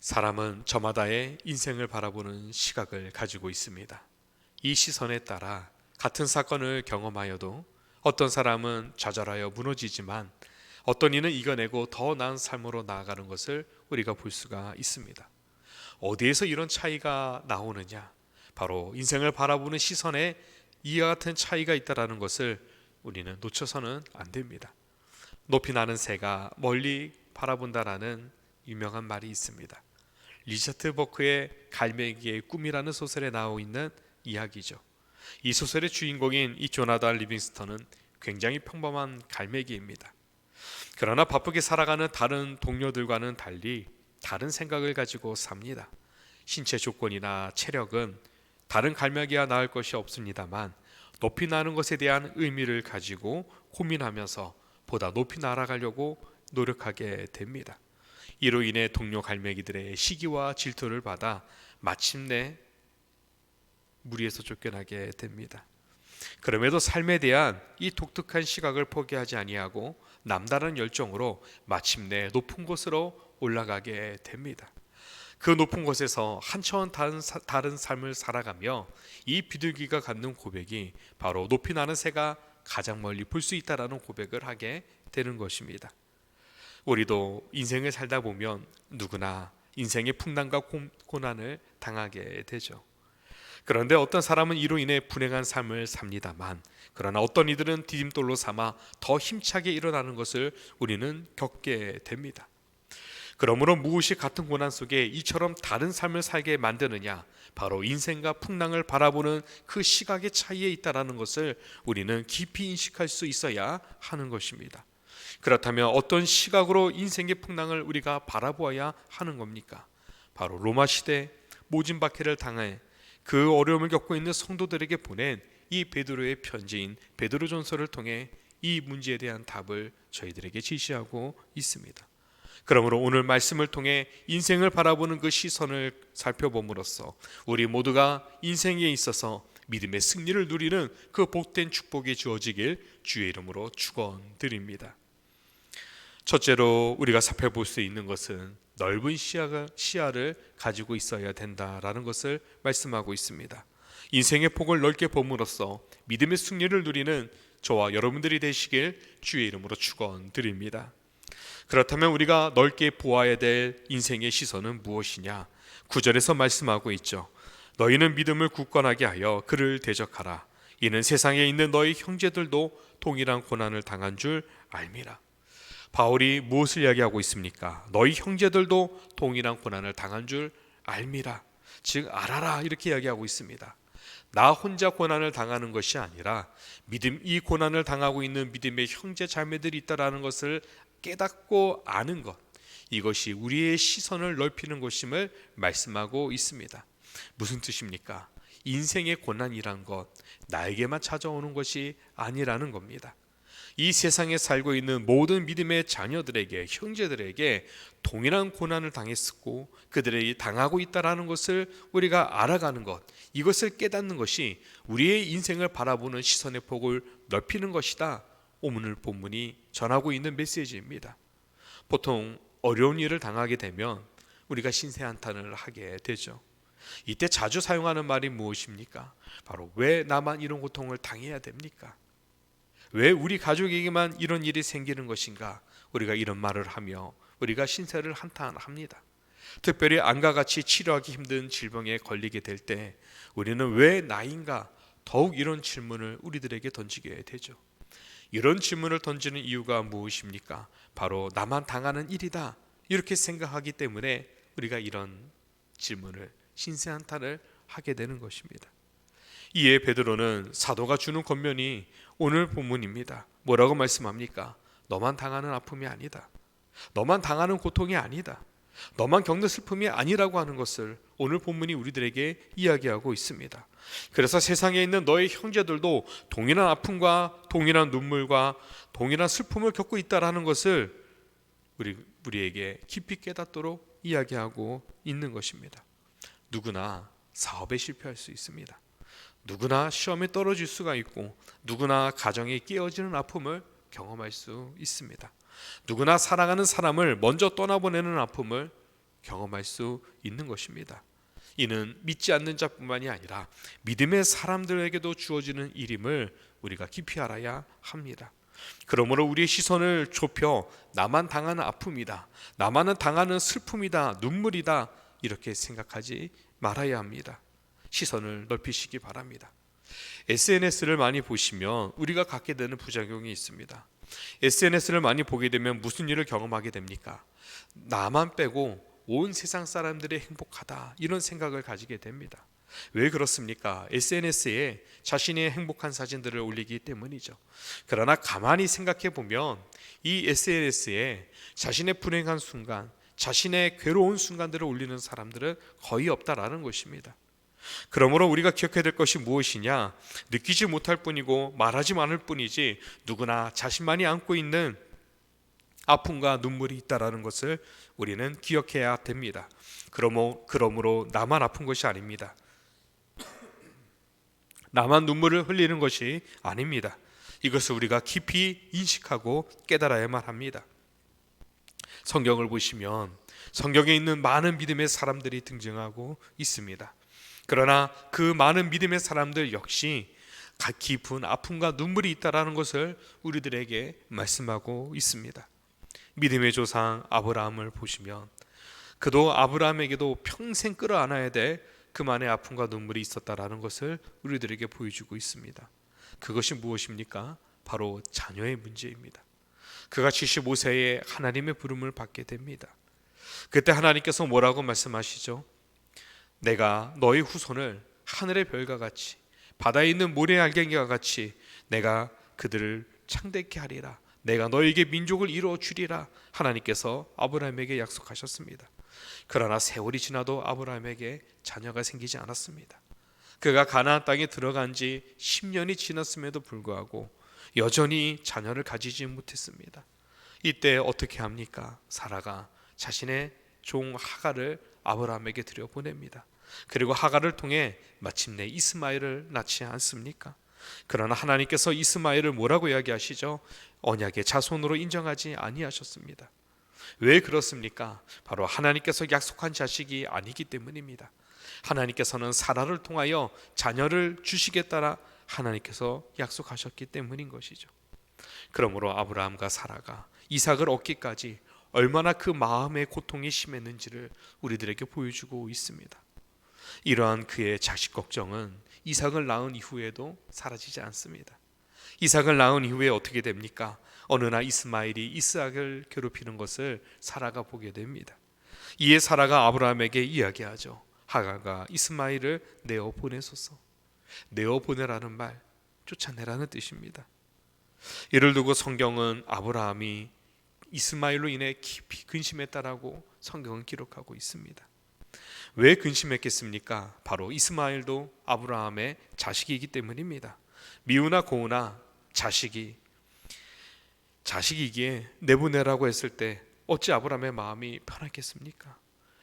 사람은 저마다의 인생을 바라보는 시각을 가지고 있습니다. 이 시선에 따라 같은 사건을 경험하여도 어떤 사람은 좌절하여 무너지지만 어떤 이는 이겨내고 더 나은 삶으로 나아가는 것을 우리가 볼 수가 있습니다. 어디에서 이런 차이가 나오느냐? 바로 인생을 바라보는 시선에 이와 같은 차이가 있다는 것을 우리는 놓쳐서는 안 됩니다. 높이 나는 새가 멀리 바라본다라는 유명한 말이 있습니다. 리처트 버크의 갈매기의 꿈이라는 소설에 나와 있는 이야기죠. 이 소설의 주인공인 이 조나단 리빙스턴은 굉장히 평범한 갈매기입니다. 그러나 바쁘게 살아가는 다른 동료들과는 달리 다른 생각을 가지고 삽니다. 신체 조건이나 체력은 다른 갈매기와 나을 것이 없습니다만 높이 나는 것에 대한 의미를 가지고 고민하면서 보다 높이 날아가려고 노력하게 됩니다. 이로 인해 동료 갈매기들의 시기와 질투를 받아 마침내 무리에서 쫓겨나게 됩니다. 그럼에도 삶에 대한 이 독특한 시각을 포기하지 아니하고 남다른 열정으로 마침내 높은 곳으로 올라가게 됩니다. 그 높은 곳에서 한 차원 다른 삶을 살아가며 이 비둘기가 갖는 고백이 바로 높이 나는 새가 가장 멀리 볼 수 있다라는 고백을 하게 되는 것입니다. 우리도 인생을 살다 보면 누구나 인생의 풍랑과 고난을 당하게 되죠. 그런데 어떤 사람은 이로 인해 불행한 삶을 삽니다만, 그러나 어떤 이들은 디딤돌로 삼아 더 힘차게 일어나는 것을 우리는 겪게 됩니다. 그러므로 무엇이 같은 고난 속에 이처럼 다른 삶을 살게 만드느냐? 바로 인생과 풍랑을 바라보는 그 시각의 차이에 있다는 것을 우리는 깊이 인식할 수 있어야 하는 것입니다. 그렇다면 어떤 시각으로 인생의 풍랑을 우리가 바라보아야 하는 겁니까? 바로 로마 시대 모진 박해를 당해 그 어려움을 겪고 있는 성도들에게 보낸 이 베드로의 편지인 베드로전서를 통해 이 문제에 대한 답을 저희들에게 제시하고 있습니다. 그러므로 오늘 말씀을 통해 인생을 바라보는 그 시선을 살펴봄으로써 우리 모두가 인생에 있어서 믿음의 승리를 누리는 그 복된 축복이 주어지길 주의 이름으로 축원드립니다. 첫째로 우리가 살펴볼 수 있는 것은 넓은 시야를 가지고 있어야 된다라는 것을 말씀하고 있습니다. 인생의 폭을 넓게 봄으로써 믿음의 승리를 누리는 저와 여러분들이 되시길 주의 이름으로 축원드립니다. 그렇다면 우리가 넓게 보아야 될 인생의 시선은 무엇이냐? 9절에서 말씀하고 있죠. 너희는 믿음을 굳건하게 하여 그를 대적하라. 이는 세상에 있는 너희 형제들도 동일한 고난을 당한 줄 알미라. 바울이 무엇을 이야기하고 있습니까? 너희 형제들도 동일한 고난을 당한 줄 알미라. 즉 알아라 이렇게 이야기하고 있습니다. 나 혼자 고난을 당하는 것이 아니라 이 고난을 당하고 있는 믿음의 형제 자매들이 있다라는 것을 깨닫고 아는 것, 이것이 우리의 시선을 넓히는 것임을 말씀하고 있습니다. 무슨 뜻입니까? 인생의 고난이란 것, 나에게만 찾아오는 것이 아니라는 겁니다. 이 세상에 살고 있는 모든 믿음의 자녀들에게, 형제들에게 동일한 고난을 당했었고 그들이 당하고 있다는 것을 우리가 알아가는 것, 이것을 깨닫는 것이 우리의 인생을 바라보는 시선의 폭을 넓히는 것이다. 오늘 본문이 전하고 있는 메시지입니다. 보통 어려운 일을 당하게 되면 우리가 신세한탄을 하게 되죠. 이때 자주 사용하는 말이 무엇입니까? 바로 왜 나만 이런 고통을 당해야 됩니까? 왜 우리 가족에게만 이런 일이 생기는 것인가? 우리가 이런 말을 하며 우리가 신세를 한탄합니다. 특별히 암과 같이 치료하기 힘든 질병에 걸리게 될 때 우리는 왜 나인가? 더욱 이런 질문을 우리들에게 던지게 되죠. 이런 질문을 던지는 이유가 무엇입니까? 바로 나만 당하는 일이다 이렇게 생각하기 때문에 우리가 이런 질문을, 신세한탄을 하게 되는 것입니다. 이에 베드로는 사도가 주는 권면이 오늘 본문입니다. 뭐라고 말씀합니까? 너만 당하는 아픔이 아니다. 너만 당하는 고통이 아니다. 너만 겪는 슬픔이 아니라고 하는 것을 오늘 본문이 우리들에게 이야기하고 있습니다. 그래서 세상에 있는 너의 형제들도 동일한 아픔과 동일한 눈물과 동일한 슬픔을 겪고 있다는 것을 우리에게 깊이 깨닫도록 이야기하고 있는 것입니다. 누구나 사업에 실패할 수 있습니다. 누구나 시험에 떨어질 수가 있고 누구나 가정에 깨어지는 아픔을 경험할 수 있습니다. 누구나 사랑하는 사람을 먼저 떠나보내는 아픔을 경험할 수 있는 것입니다. 이는 믿지 않는 자뿐만이 아니라 믿음의 사람들에게도 주어지는 일임을 우리가 깊이 알아야 합니다. 그러므로 우리의 시선을 좁혀 나만 당하는 아픔이다, 나만은 당하는 슬픔이다, 눈물이다 이렇게 생각하지 말아야 합니다. 시선을 넓히시기 바랍니다. SNS를 많이 보시면 우리가 갖게 되는 부작용이 있습니다. SNS를 많이 보게 되면 무슨 일을 경험하게 됩니까? 나만 빼고 온 세상 사람들이 행복하다 이런 생각을 가지게 됩니다. 왜 그렇습니까? SNS에 자신의 행복한 사진들을 올리기 때문이죠. 그러나 가만히 생각해 보면 이 SNS에 자신의 불행한 순간, 자신의 괴로운 순간들을 올리는 사람들은 거의 없다라는 것입니다. 그러므로 우리가 기억해야 될 것이 무엇이냐? 느끼지 못할 뿐이고 말하지 않을 뿐이지 누구나 자신만이 안고 있는 아픔과 눈물이 있다라는 것을 우리는 기억해야 됩니다. 그러므로 나만 아픈 것이 아닙니다. 나만 눈물을 흘리는 것이 아닙니다. 이것을 우리가 깊이 인식하고 깨달아야만 합니다. 성경을 보시면 성경에 있는 많은 믿음의 사람들이 등장하고 있습니다. 그러나 그 많은 믿음의 사람들 역시 깊은 아픔과 눈물이 있다라는 것을 우리들에게 말씀하고 있습니다. 믿음의 조상 아브라함을 보시면 그도 아브라함에게도 평생 끌어안아야 될 그만의 아픔과 눈물이 있었다라는 것을 우리들에게 보여주고 있습니다. 그것이 무엇입니까? 바로 자녀의 문제입니다. 그가 75세에 하나님의 부름을 받게 됩니다. 그때 하나님께서 뭐라고 말씀하시죠? 내가 너희 후손을 하늘의 별과 같이 바다에 있는 모래알갱이와 같이 내가 그들을 창대케 하리라. 내가 너에게 민족을 이루어 주리라. 하나님께서 아브라함에게 약속하셨습니다. 그러나 세월이 지나도 아브라함에게 자녀가 생기지 않았습니다. 그가 가나안 땅에 들어간 지 10년이 지났음에도 불구하고 여전히 자녀를 가지지 못했습니다. 이때 어떻게 합니까? 사라가 자신의 종 하갈을 아브라함에게 들여보냅니다. 그리고 하갈을 통해 마침내 이스마엘을 낳지 않습니까? 그러나 하나님께서 이스마엘을 뭐라고 이야기하시죠? 언약의 자손으로 인정하지 아니하셨습니다. 왜 그렇습니까? 바로 하나님께서 약속한 자식이 아니기 때문입니다. 하나님께서는 사라를 통하여 자녀를 주시겠다라 하나님께서 약속하셨기 때문인 것이죠. 그러므로 아브라함과 사라가 이삭을 얻기까지 얼마나 그 마음의 고통이 심했는지를 우리들에게 보여주고 있습니다. 이러한 그의 자식 걱정은 이삭을 낳은 이후에도 사라지지 않습니다. 이삭을 낳은 이후에 어떻게 됩니까? 어느 날 이스마엘이 이삭을 괴롭히는 것을 사라가 보게 됩니다. 이에 사라가 아브라함에게 이야기하죠. 하갈과 이스마엘을 내어 보내소서. 내어 보내라는 말, 쫓아내라는 뜻입니다. 이를 두고 성경은 아브라함이 이스마엘로 인해 깊이 근심했다라고 성경은 기록하고 있습니다. 왜 근심했겠습니까? 바로 이스마엘도 아브라함의 자식이기 때문입니다. 미우나 고우나 자식이기에 내보내라고 했을 때 어찌 아브라함의 마음이 편했겠습니까?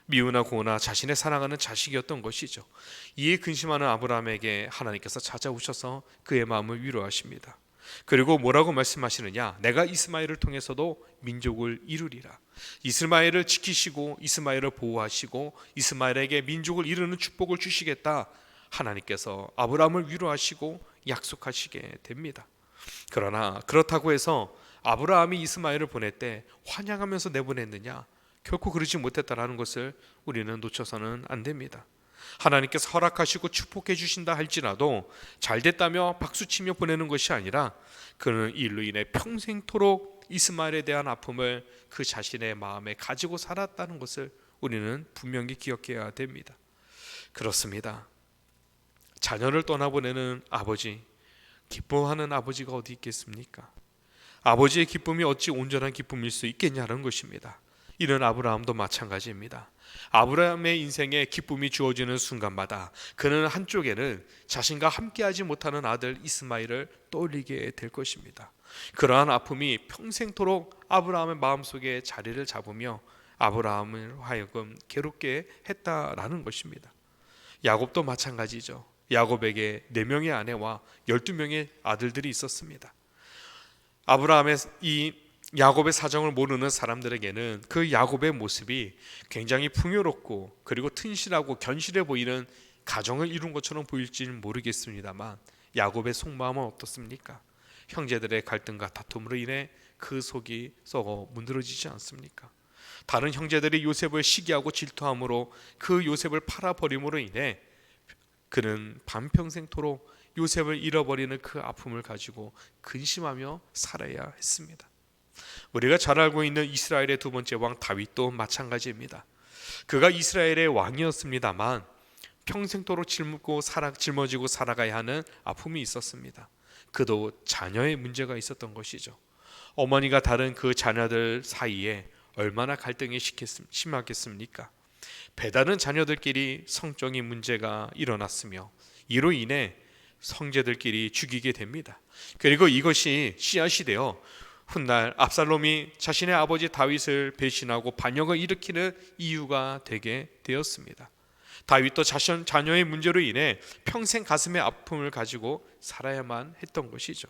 미우나 고우나 자신의 사랑하는 자식이었던 것이죠. 이에 근심하는 아브라함에게 하나님께서 찾아오셔서 그의 마음을 위로하십니다. 그리고 뭐라고 말씀하시느냐? 내가 이스마엘을 통해서도 민족을 이루리라. 이스마엘을 지키시고 이스마엘을 보호하시고 이스마엘에게 민족을 이루는 축복을 주시겠다. 하나님께서 아브라함을 위로하시고 약속하시게 됩니다. 그러나 그렇다고 해서 아브라함이 이스마엘을 보낼 때 환영하면서 내보냈느냐? 결코 그러지 못했다라는 것을 우리는 놓쳐서는 안 됩니다. 하나님께서 허락하시고 축복해 주신다 할지라도 잘됐다며 박수치며 보내는 것이 아니라 그는 이로 인해 평생토록 이스마엘에 대한 아픔을 그 자신의 마음에 가지고 살았다는 것을 우리는 분명히 기억해야 됩니다. 그렇습니다. 자녀를 떠나보내는 아버지, 기뻐하는 아버지가 어디 있겠습니까? 아버지의 기쁨이 어찌 온전한 기쁨일 수 있겠냐는 것입니다. 이는 아브라함도 마찬가지입니다. 아브라함의 인생에 기쁨이 주어지는 순간마다 그는 한쪽에는 자신과 함께하지 못하는 아들 이스마엘을 떠올리게 될 것입니다. 그러한 아픔이 평생토록 아브라함의 마음속에 자리를 잡으며 아브라함을 하여금 괴롭게 했다라는 것입니다. 야곱도 마찬가지죠. 야곱에게 4명의 아내와 12명의 아들들이 있었습니다. 아브라함의 이 야곱의 사정을 모르는 사람들에게는 그 야곱의 모습이 굉장히 풍요롭고 그리고 튼실하고 견실해 보이는 가정을 이룬 것처럼 보일지는 모르겠습니다만, 야곱의 속마음은 어떻습니까? 형제들의 갈등과 다툼으로 인해 그 속이 썩어 문드러지지 않습니까? 다른 형제들이 요셉을 시기하고 질투함으로 그 요셉을 팔아버림으로 인해 그는 반평생토록 요셉을 잃어버리는 그 아픔을 가지고 근심하며 살아야 했습니다. 우리가 잘 알고 있는 이스라엘의 두 번째 왕 다윗도 마찬가지입니다. 그가 이스라엘의 왕이었습니다만 평생토록 짊어지고 살아가야 하는 아픔이 있었습니다. 그도 자녀의 문제가 있었던 것이죠. 어머니가 다른 그 자녀들 사이에 얼마나 갈등이 심하겠습니까? 배다른 자녀들끼리 성적인 문제가 일어났으며 이로 인해 형제들끼리 죽이게 됩니다. 그리고 이것이 씨앗이 되어 훗날 압살롬이 자신의 아버지 다윗을 배신하고 반역을 일으키는 이유가 되게 되었습니다. 다윗도 자녀의 문제로 인해 평생 가슴의 아픔을 가지고 살아야만 했던 것이죠.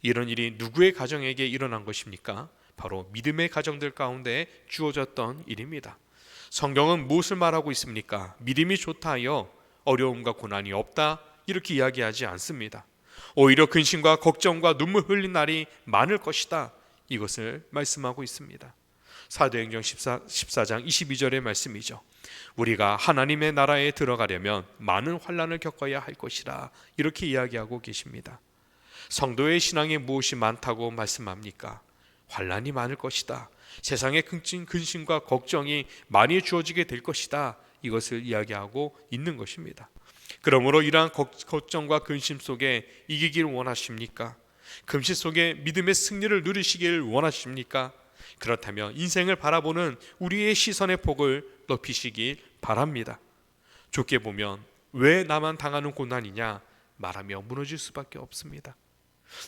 이런 일이 누구의 가정에게 일어난 것입니까? 바로 믿음의 가정들 가운데 주어졌던 일입니다. 성경은 무엇을 말하고 있습니까? 믿음이 좋다 하여 어려움과 고난이 없다 이렇게 이야기하지 않습니다. 오히려 근심과 걱정과 눈물 흘린 날이 많을 것이다, 이것을 말씀하고 있습니다. 사도행전 14장 22절의 말씀이죠. 우리가 하나님의 나라에 들어가려면 많은 환난을 겪어야 할 것이라, 이렇게 이야기하고 계십니다. 성도의 신앙에 무엇이 많다고 말씀합니까? 환난이 많을 것이다, 세상의 근심과 걱정이 많이 주어지게 될 것이다, 이것을 이야기하고 있는 것입니다. 그러므로 이러한 걱정과 근심 속에 이기길 원하십니까? 금실 속에 믿음의 승리를 누리시길 원하십니까? 그렇다면 인생을 바라보는 우리의 시선의 폭을 높이시길 바랍니다. 좋게 보면 왜 나만 당하는 고난이냐 말하며 무너질 수밖에 없습니다.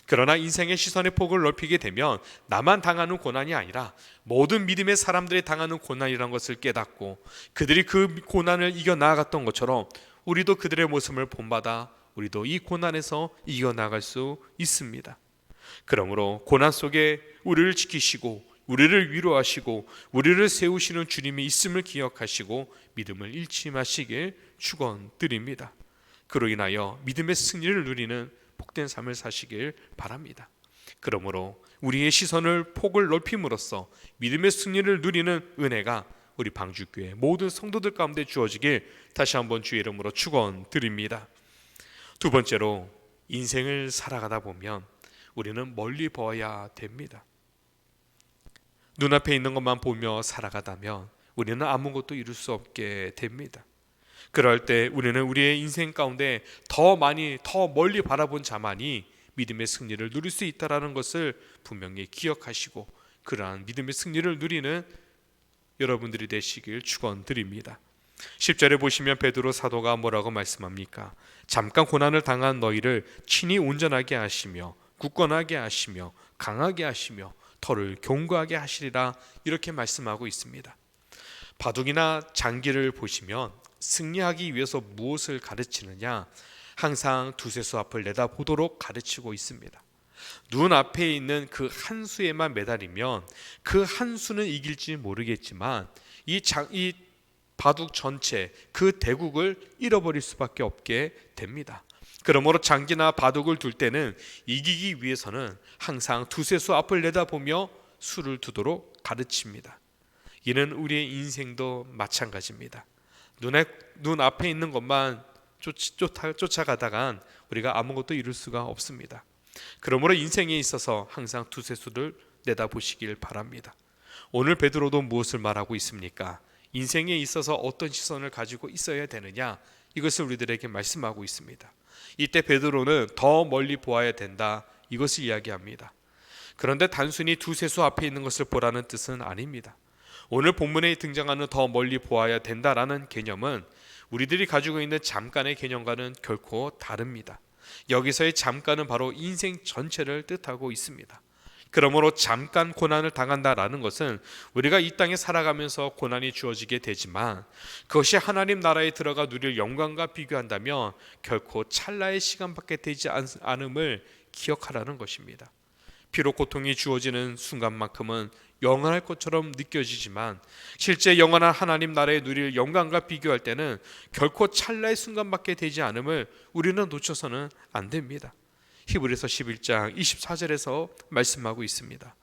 그러나 인생의 시선의 폭을 넓히게 되면 나만 당하는 고난이 아니라 모든 믿음의 사람들이 당하는 고난이라는 것을 깨닫고 그들이 그 고난을 이겨나갔던 것처럼 우리도 그들의 모습을 본받아 우리도 이 고난에서 이겨나갈 수 있습니다. 그러므로 고난 속에 우리를 지키시고 우리를 위로하시고 우리를 세우시는 주님이 있음을 기억하시고 믿음을 잃지 마시길 축원드립니다. 그로 인하여 믿음의 승리를 누리는 복된 삶을 사시길 바랍니다. 그러므로 우리의 시선을 폭을 넓힘으로써 믿음의 승리를 누리는 은혜가 우리 방주교회 모든 성도들 가운데 주어지길 다시 한번 주의 이름으로 축원드립니다. 두 번째로, 인생을 살아가다 보면 우리는 멀리 보아야 됩니다. 눈앞에 있는 것만 보며 살아가다면 우리는 아무것도 이룰 수 없게 됩니다. 그럴 때 우리는 우리의 인생 가운데 더 멀리 바라본 자만이 믿음의 승리를 누릴 수 있다는 것을 분명히 기억하시고 그러한 믿음의 승리를 누리는 여러분들이 되시길 축원드립니다. 10절에 보시면 베드로 사도가 뭐라고 말씀합니까? 잠깐 고난을 당한 너희를 친히 온전하게 하시며 굳건하게 하시며 강하게 하시며 터를 견고하게 하시리라, 이렇게 말씀하고 있습니다. 바둑이나 장기를 보시면 승리하기 위해서 무엇을 가르치느냐, 항상 두세수 앞을 내다보도록 가르치고 있습니다. 눈앞에 있는 그 한 수에만 매달리면 그 한 수는 이길지 모르겠지만 이 바둑 전체 그 대국을 잃어버릴 수밖에 없게 됩니다. 그러므로 장기나 바둑을 둘 때는 이기기 위해서는 항상 두세수 앞을 내다보며 수를 두도록 가르칩니다. 이는 우리의 인생도 마찬가지입니다. 눈앞에 있는 것만 쫓아가다간 우리가 아무것도 이룰 수가 없습니다. 그러므로 인생에 있어서 항상 두세수를 내다보시길 바랍니다. 오늘 베드로도 무엇을 말하고 있습니까? 인생에 있어서 어떤 시선을 가지고 있어야 되느냐, 이것을 우리들에게 말씀하고 있습니다. 이때 베드로는 더 멀리 보아야 된다, 이것을 이야기합니다. 그런데 단순히 두세수 앞에 있는 것을 보라는 뜻은 아닙니다. 오늘 본문에 등장하는 더 멀리 보아야 된다라는 개념은 우리들이 가지고 있는 잠깐의 개념과는 결코 다릅니다. 여기서의 잠깐은 바로 인생 전체를 뜻하고 있습니다. 그러므로 잠깐 고난을 당한다라는 것은 우리가 이 땅에 살아가면서 고난이 주어지게 되지만 그것이 하나님 나라에 들어가 누릴 영광과 비교한다면 결코 찰나의 시간밖에 되지 않음을 기억하라는 것입니다. 비록 고통이 주어지는 순간만큼은 영원할 것처럼 느껴지지만 실제 영원한 하나님 나라에 누릴 영광과 비교할 때는 결코 찰나의 순간밖에 되지 않음을 우리는 놓쳐서는 안 됩니다. 히브리서 11장 24절에서 말씀하고 있습니다.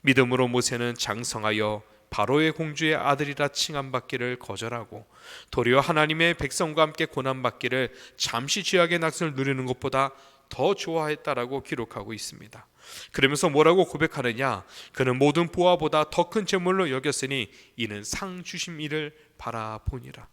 믿음으로 모세는 장성하여 바로의 공주의 아들이라 칭함받기를 거절하고 도리어 하나님의 백성과 함께 고난받기를 잠시 죄악의 낙선을 누리는 것보다 더 좋아했다라고 기록하고 있습니다. 그러면서 뭐라고 고백하느냐? 그는 모든 보화보다 더 큰 재물로 여겼으니 이는 상 주심 이를 바라보니라.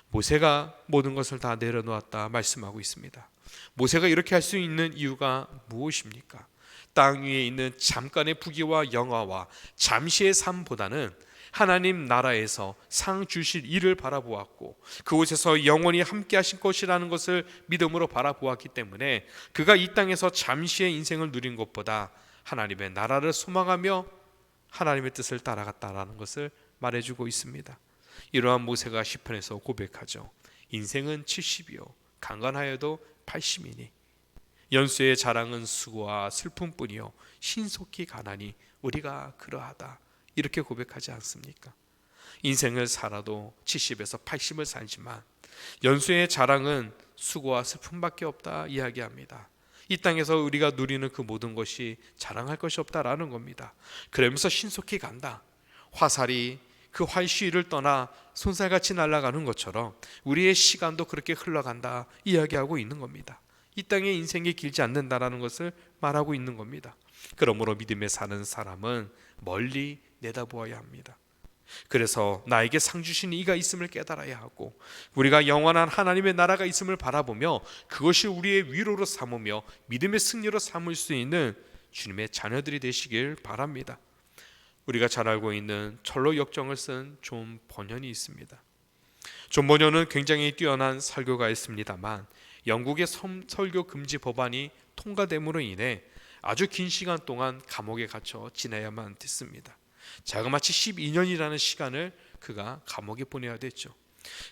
모세가 모든 것을 다 내려놓았다 말씀하고 있습니다. 모세가 이렇게 할 수 있는 이유가 무엇입니까? 땅 위에 있는 잠깐의 부귀와 영화와 잠시의 삶보다는 하나님 나라에서 상 주실 일을 바라보았고 그곳에서 영원히 함께 하실 것이라는 것을 믿음으로 바라보았기 때문에 그가 이 땅에서 잠시의 인생을 누린 것보다 하나님의 나라를 소망하며 하나님의 뜻을 따라갔다라는 것을 말해주고 있습니다. 이러한 모세가 시편에서 고백하죠. 인생은 70이요 강건하여도 80이니 연수의 자랑은 수고와 슬픔뿐이요 신속히 가나니 우리가 그러하다. 이렇게 고백하지 않습니까? 인생을 살아도 70에서 80을 살지만 연수의 자랑은 수고와 슬픔밖에 없다 이야기합니다. 이 땅에서 우리가 누리는 그 모든 것이 자랑할 것이 없다라는 겁니다. 그러면서 신속히 간다. 화살이 그 활시위를 떠나 손살같이 날아가는 것처럼 우리의 시간도 그렇게 흘러간다 이야기하고 있는 겁니다. 이 땅의 인생이 길지 않는다라는 것을 말하고 있는 겁니다. 그러므로 믿음에 사는 사람은 멀리 내다보아야 합니다. 그래서 나에게 상 주신 이가 있음을 깨달아야 하고 우리가 영원한 하나님의 나라가 있음을 바라보며 그것이 우리의 위로로 삼으며 믿음의 승리로 삼을 수 있는 주님의 자녀들이 되시길 바랍니다. 우리가 잘 알고 있는 철로 역정을 쓴 존 버년이 있습니다. 존 버년은 굉장히 뛰어난 설교가였습니다만 영국의 설교 금지 법안이 통과됨으로 인해 아주 긴 시간 동안 감옥에 갇혀 지내야만 됐습니다. 자그마치 12년이라는 시간을 그가 감옥에 보내야 됐죠.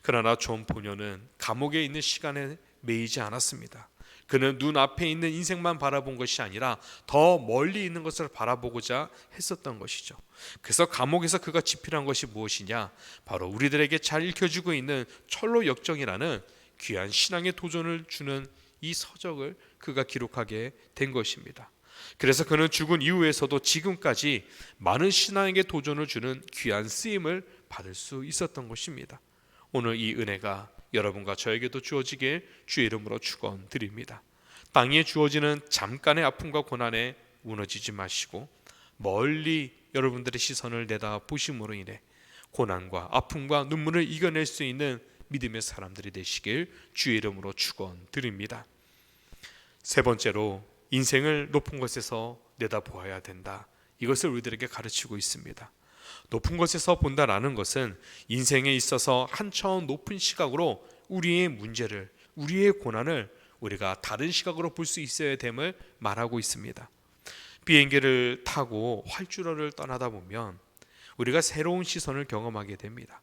그러나 존 버년은 감옥에 있는 시간에 매이지 않았습니다. 그는 눈앞에 있는 인생만 바라본 것이 아니라 더 멀리 있는 것을 바라보고자 했었던 것이죠. 그래서 감옥에서 그가 집필한 것이 무엇이냐? 바로 우리들에게 잘 읽혀지고 있는 철로 역정이라는 귀한 신앙의 도전을 주는 이 서적을 그가 기록하게 된 것입니다. 그래서 그는 죽은 이후에서도 지금까지 많은 신앙에게 도전을 주는 귀한 쓰임을 받을 수 있었던 것입니다. 오늘 이 은혜가 여러분과 저에게도 주어지길 주의 이름으로 축원드립니다. 땅에 주어지는 잠깐의 아픔과 고난에 무너지지 마시고 멀리 여러분들의 시선을 내다보심으로 인해 고난과 아픔과 눈물을 이겨낼 수 있는 믿음의 사람들이 되시길 주의 이름으로 축원드립니다. 세 번째로 인생을 높은 곳에서 내다보아야 된다. 이것을 우리들에게 가르치고 있습니다. 높은 곳에서 본다라는 것은 인생에 있어서 한 차원 높은 시각으로 우리의 문제를, 우리의 고난을 우리가 다른 시각으로 볼 수 있어야 됨을 말하고 있습니다. 비행기를 타고 활주로를 떠나다 보면 우리가 새로운 시선을 경험하게 됩니다.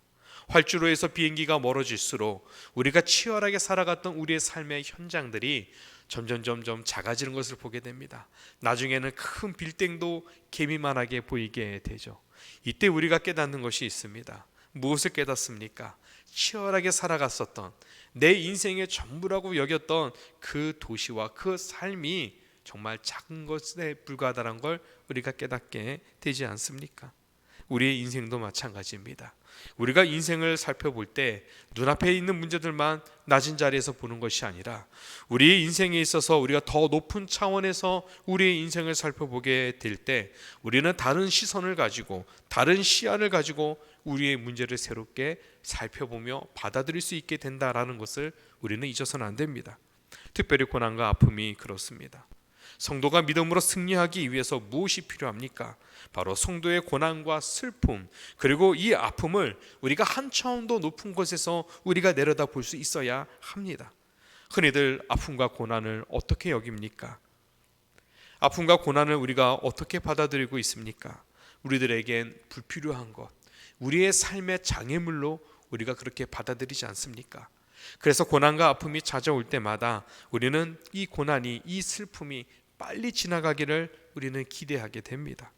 활주로에서 비행기가 멀어질수록 우리가 치열하게 살아갔던 우리의 삶의 현장들이 점점 작아지는 것을 보게 됩니다. 나중에는 큰 빌딩도 개미만하게 보이게 되죠. 이때 우리가 깨닫는 것이 있습니다. 무엇을 깨닫습니까? 치열하게 살아갔었던 내 인생의 전부라고 여겼던 그 도시와 그 삶이 정말 작은 것에 불과하다는 걸 우리가 깨닫게 되지 않습니까? 우리의 인생도 마찬가지입니다. 우리가 인생을 살펴볼 때 눈앞에 있는 문제들만 낮은 자리에서 보는 것이 아니라 우리의 인생에 있어서 우리가 더 높은 차원에서 우리의 인생을 살펴보게 될 때 우리는 다른 시선을 가지고 다른 시야를 가지고 우리의 문제를 새롭게 살펴보며 받아들일 수 있게 된다라는 것을 우리는 잊어서는 안 됩니다. 특별히 고난과 아픔이 그렇습니다. 성도가 믿음으로 승리하기 위해서 무엇이 필요합니까? 바로 성도의 고난과 슬픔, 그리고 이 아픔을 우리가 한 차원도 높은 곳에서 우리가 내려다 볼 수 있어야 합니다. 흔히들 아픔과 고난을 어떻게 여깁니까? 아픔과 고난을 우리가 어떻게 받아들이고 있습니까? 우리들에겐 불필요한 것, 우리의 삶의 장애물로 우리가 그렇게 받아들이지 않습니까? 그래서 고난과 아픔이 찾아올 때마다 우리는 이 고난이, 이 슬픔이 빨리 지나가기를 우리는 기대하게 됩니다.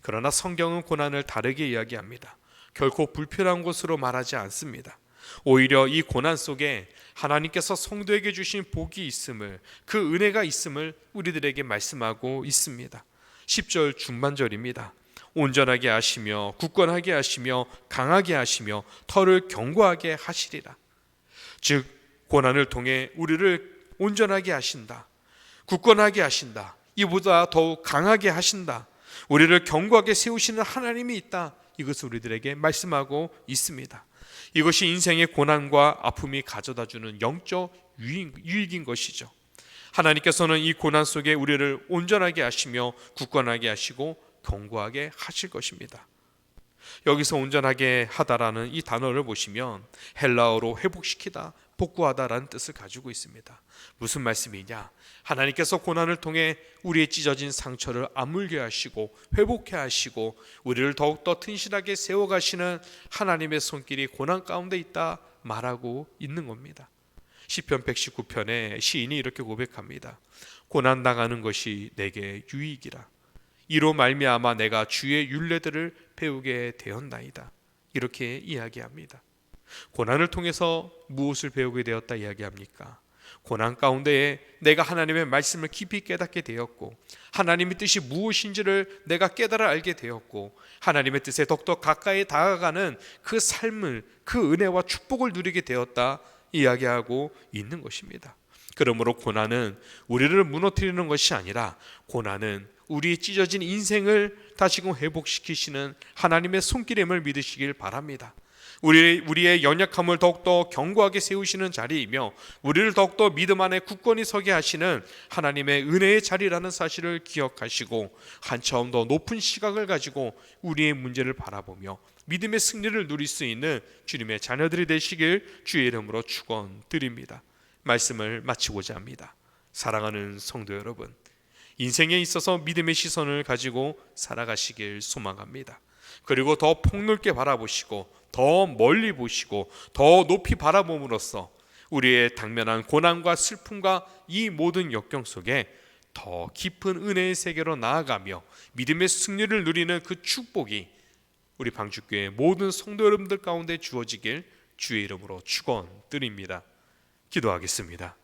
그러나 성경은 고난을 다르게 이야기합니다. 결코 불편한 것으로 말하지 않습니다. 오히려 이 고난 속에 하나님께서 성도에게 주신 복이 있음을, 그 은혜가 있음을 우리들에게 말씀하고 있습니다. 10절 중반절입니다. 온전하게 하시며 굳건하게 하시며 강하게 하시며 터를 견고하게 하시리라. 즉 고난을 통해 우리를 온전하게 하신다, 굳건하게 하신다, 이보다 더욱 강하게 하신다, 우리를 견고하게 세우시는 하나님이 있다, 이것을 우리들에게 말씀하고 있습니다. 이것이 인생의 고난과 아픔이 가져다주는 영적 유익인 것이죠. 하나님께서는 이 고난 속에 우리를 온전하게 하시며 굳건하게 하시고 견고하게 하실 것입니다. 여기서 온전하게 하다라는 이 단어를 보시면 헬라어로 회복시키다, 복구하다라는 뜻을 가지고 있습니다. 무슨 말씀이냐? 하나님께서 고난을 통해 우리의 찢어진 상처를 아물게 하시고 회복해 하시고 우리를 더욱더 튼실하게 세워가시는 하나님의 손길이 고난 가운데 있다 말하고 있는 겁니다. 시편 119편에 시인이 이렇게 고백합니다. 고난당하는 것이 내게 유익이라. 이로 말미암아 내가 주의 율례들을 배우게 되었나이다. 이렇게 이야기합니다. 고난을 통해서 무엇을 배우게 되었다 이야기합니까? 고난 가운데에 내가 하나님의 말씀을 깊이 깨닫게 되었고 하나님의 뜻이 무엇인지를 내가 깨달아 알게 되었고 하나님의 뜻에 더욱더 가까이 다가가는 그 삶을, 그 은혜와 축복을 누리게 되었다 이야기하고 있는 것입니다. 그러므로 고난은 우리를 무너뜨리는 것이 아니라 고난은 우리의 찢어진 인생을 다시금 회복시키시는 하나님의 손길임을 믿으시길 바랍니다. 우리의 연약함을 더욱더 견고하게 세우시는 자리이며 우리를 더욱더 믿음 안에 굳건히 서게 하시는 하나님의 은혜의 자리라는 사실을 기억하시고 한차원 더 높은 시각을 가지고 우리의 문제를 바라보며 믿음의 승리를 누릴 수 있는 주님의 자녀들이 되시길 주의 이름으로 축원드립니다. 말씀을 마치고자 합니다. 사랑하는 성도 여러분, 인생에 있어서 믿음의 시선을 가지고 살아가시길 소망합니다. 그리고 더 폭넓게 바라보시고 더 멀리 보시고 더 높이 바라봄으로써 우리의 당면한 고난과 슬픔과 이 모든 역경 속에 더 깊은 은혜의 세계로 나아가며 믿음의 승리를 누리는 그 축복이 우리 방주교회 모든 성도 여러분들 가운데 주어지길 주의 이름으로 축원드립니다. 기도하겠습니다.